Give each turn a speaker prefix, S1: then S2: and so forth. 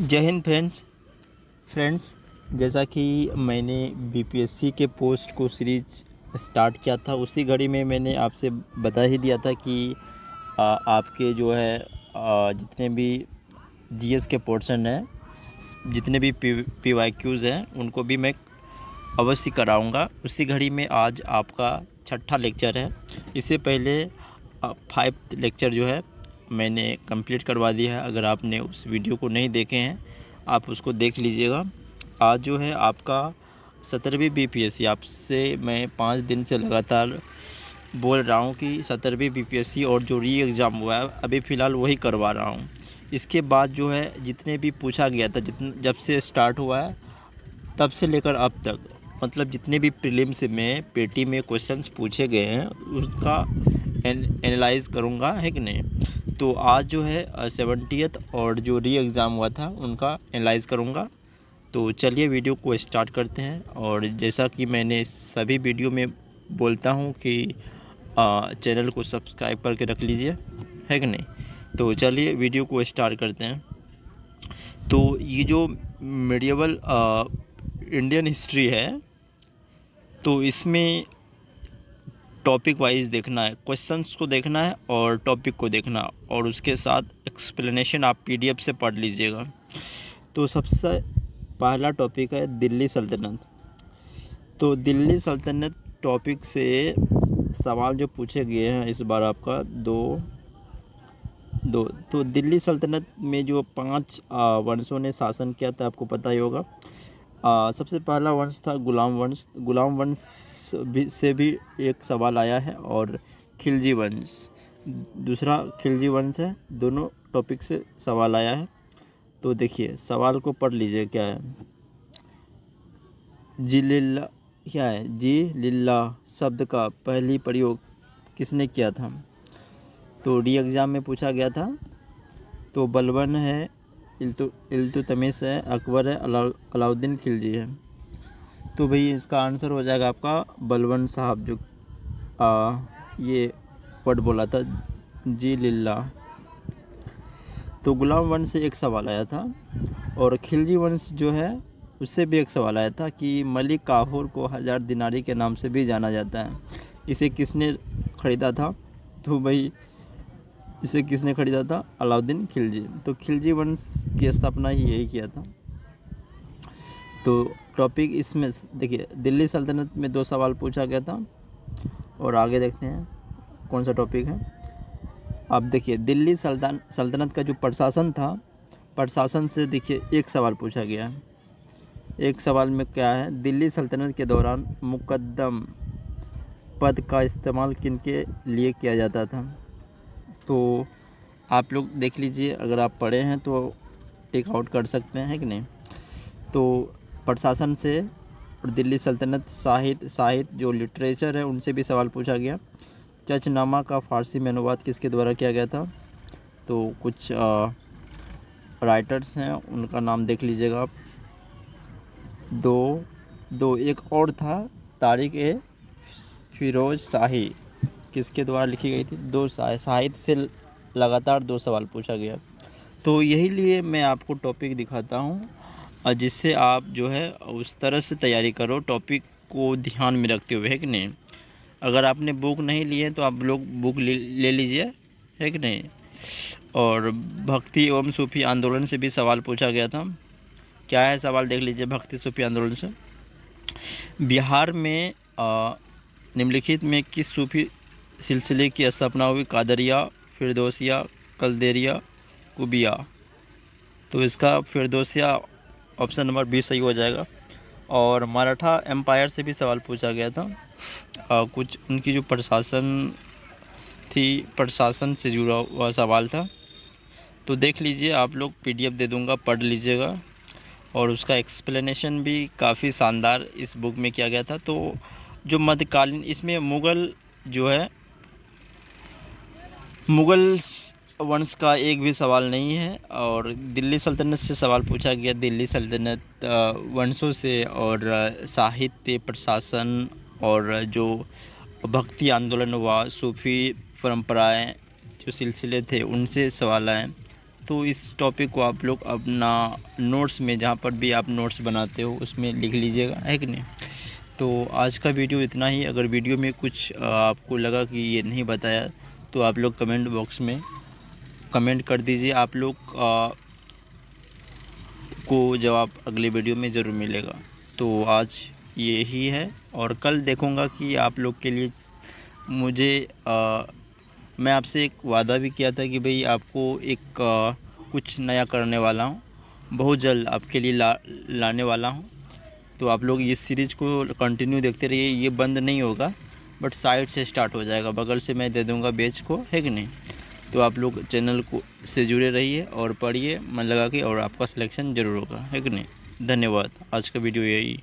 S1: जय हिंद फ्रेंड्स। जैसा कि मैंने बीपीएससी के पोस्ट को सीरीज स्टार्ट किया था, उसी घड़ी में मैंने आपसे बता ही दिया था कि आपके जो है जितने भी जीएस के पोर्शन हैं, जितने भी पीवाईक्यूज़ हैं, उनको भी मैं अवश्य कराऊंगा। उसी घड़ी में आज आपका छठा लेक्चर है। इससे पहले 5 लेक्चर जो है मैंने कंप्लीट करवा दिया है। अगर आपने उस वीडियो को नहीं देखे हैं, आप उसको देख लीजिएगा। आज जो है आपका 17वीं बीपीएससी, आपसे मैं 5 दिन से लगातार बोल रहा हूँ कि 17वीं बीपीएससी और जो री एग्ज़ाम हुआ है, अभी फ़िलहाल वही करवा रहा हूँ। इसके बाद जो है जितने भी पूछा गया था, जब से स्टार्ट हुआ है तब से लेकर अब तक, मतलब जितने भी प्रीलिम्स में पेटी में क्वेश्चंस पूछे गए हैं, उसका एनालाइज़ करूँगा, है कि नहीं। तो आज जो है 70th और जो री एग्ज़ाम हुआ था उनका एनालाइज़ करूँगा। तो चलिए वीडियो को स्टार्ट करते हैं। और जैसा कि मैंने सभी वीडियो में बोलता हूँ कि चैनल को सब्सक्राइब करके रख लीजिए, है कि नहीं। तो चलिए वीडियो को स्टार्ट करते हैं। तो ये जो मिडिएवल इंडियन हिस्ट्री है, तो इसमें टॉपिक वाइज देखना है, क्वेश्चंस को देखना है और टॉपिक को देखना, और उसके साथ एक्सप्लेनेशन आप पीडीएफ से पढ़ लीजिएगा। तो सबसे पहला टॉपिक है दिल्ली सल्तनत। तो दिल्ली सल्तनत टॉपिक से सवाल जो पूछे गए हैं इस बार आपका दो। तो दिल्ली सल्तनत में जो 5 वंशों ने शासन किया था, आपको पता ही होगा। सबसे पहला वंश था गुलाम वंश। गुलाम वंश से भी एक सवाल आया है, और खिलजी वंश, दूसरा खिलजी वंश है। दोनों टॉपिक से सवाल आया है। तो देखिए सवाल को पढ़ लीजिए, क्या है। जी लिल्ला, क्या है, जी लिल्ला शब्द का पहली प्रयोग किसने किया था। तो री एग्ज़ाम में पूछा गया था। तो बलबन है, इल्तुतमिश है, अकबर है, अलाउद्दीन खिलजी है। तो भाई इसका आंसर हो जाएगा आपका बलबन साहब, जो ये वर्ड बोला था, जी लिल्ला। तो गुलाम वंश से एक सवाल आया था, और खिलजी वंश जो है उससे भी एक सवाल आया था कि मलिक काफूर को 1000 दिनारी के नाम से भी जाना जाता है। इसे किसने ख़रीदा था। तो भाई इसे किसने ख़रीदा था, अलाउद्दीन खिलजी। तो खिलजी वंश की स्थापना ही यही किया था। तो टॉपिक इसमें देखिए, दिल्ली सल्तनत में 2 सवाल पूछा गया था, और आगे देखते हैं कौन सा टॉपिक है। अब देखिए दिल्ली सल्तनत का जो प्रशासन था, प्रशासन से देखिए एक सवाल पूछा गया है। एक सवाल में क्या है, दिल्ली सल्तनत के दौरान मुकद्दम पद का इस्तेमाल किनके लिए किया जाता था। तो आप लोग देख लीजिए, अगर आप पढ़े हैं तो टेक आउट कर सकते हैं, है कि नहीं। तो प्रशासन से और दिल्ली सल्तनत, साहित्य जो लिटरेचर है, उनसे भी सवाल पूछा गया। चचनामा का फ़ारसी में अनुवाद किसके द्वारा किया गया था। तो कुछ राइटर्स हैं, उनका नाम देख लीजिएगा आप। दो एक और था, तारिक ए फिरोज शाही, किसके द्वारा लिखी गई थी। 2 साहित्य से लगातार 2 सवाल पूछा गया। तो यही लिए मैं आपको टॉपिक दिखाता हूँ, और जिससे आप जो है उस तरह से तैयारी करो, टॉपिक को ध्यान में रखते हुए, है कि नहीं। अगर आपने बुक नहीं लिए तो आप लोग बुक ले लीजिए, है कि नहीं। और भक्ति एवं सूफी आंदोलन से भी सवाल पूछा गया था। क्या है सवाल, देख लीजिए। भक्ति सूफी आंदोलन से, बिहार में निम्नलिखित में किस सूफी सिलसिले की स्थापना हुई। कादरिया, फिरदौसिया, कलदेरिया, कुबिया। तो इसका फिरदौसिया ऑप्शन नंबर 20 सही हो जाएगा। और मराठा एम्पायर से भी सवाल पूछा गया था। कुछ उनकी जो प्रशासन थी, प्रशासन से जुड़ा हुआ सवाल था। तो देख लीजिए, आप लोग पीडीएफ दे दूंगा, पढ़ लीजिएगा। और उसका एक्सप्लेनेशन भी काफ़ी शानदार इस बुक में किया गया था। तो जो मध्यकालीन, इसमें मुग़ल जो है, मुग़ल वंश का एक भी सवाल नहीं है। और दिल्ली सल्तनत से सवाल पूछा गया, दिल्ली सल्तनत वंशों से, और साहित्य, प्रशासन, और जो भक्ति आंदोलन हुआ, सूफ़ी परंपराएं जो सिलसिले थे, उनसे सवाल आए। तो इस टॉपिक को आप लोग अपना नोट्स में, जहाँ पर भी आप नोट्स बनाते हो, उसमें लिख लीजिएगा, है कि नहीं। तो आज का वीडियो इतना ही। अगर वीडियो में कुछ आपको लगा कि ये नहीं बताया, तो आप लोग कमेंट बॉक्स में कमेंट कर दीजिए। आप लोग को जवाब अगले वीडियो में ज़रूर मिलेगा। तो आज ये ही है, और कल देखूँगा कि आप लोग के लिए मैं आपसे एक वादा भी किया था कि भाई आपको एक कुछ नया करने वाला हूँ, बहुत जल्द आपके लिए लाने वाला हूँ। तो आप लोग इस सीरीज़ को कंटिन्यू देखते रहिए, ये बंद नहीं होगा, बट साइड से स्टार्ट हो जाएगा, बगल से मैं दे दूँगा बैच को, है कि नहीं। तो आप लोग चैनल को से जुड़े रहिए और पढ़िए मन लगा के, और आपका सिलेक्शन ज़रूर होगा, है कि नहीं। धन्यवाद। आज का वीडियो यही।